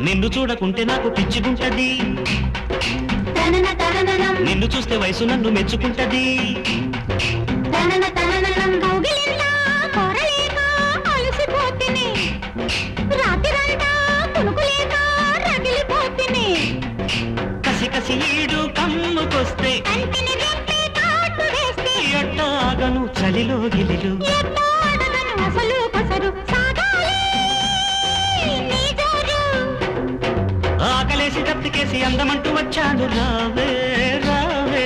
నిన్ను చూడకుంటే నాకు పిచ్చిగుంటది, నిన్ను చూస్తే వయసు నన్ను మెచ్చుకుంటది. కసి కసి ఈడు కమ్ముకొస్తే ఎట్టాగను చలిలో గిలిలు, ఆకలేసి దప్పికేసి అందమంటూ వచ్చాను రావే రావే.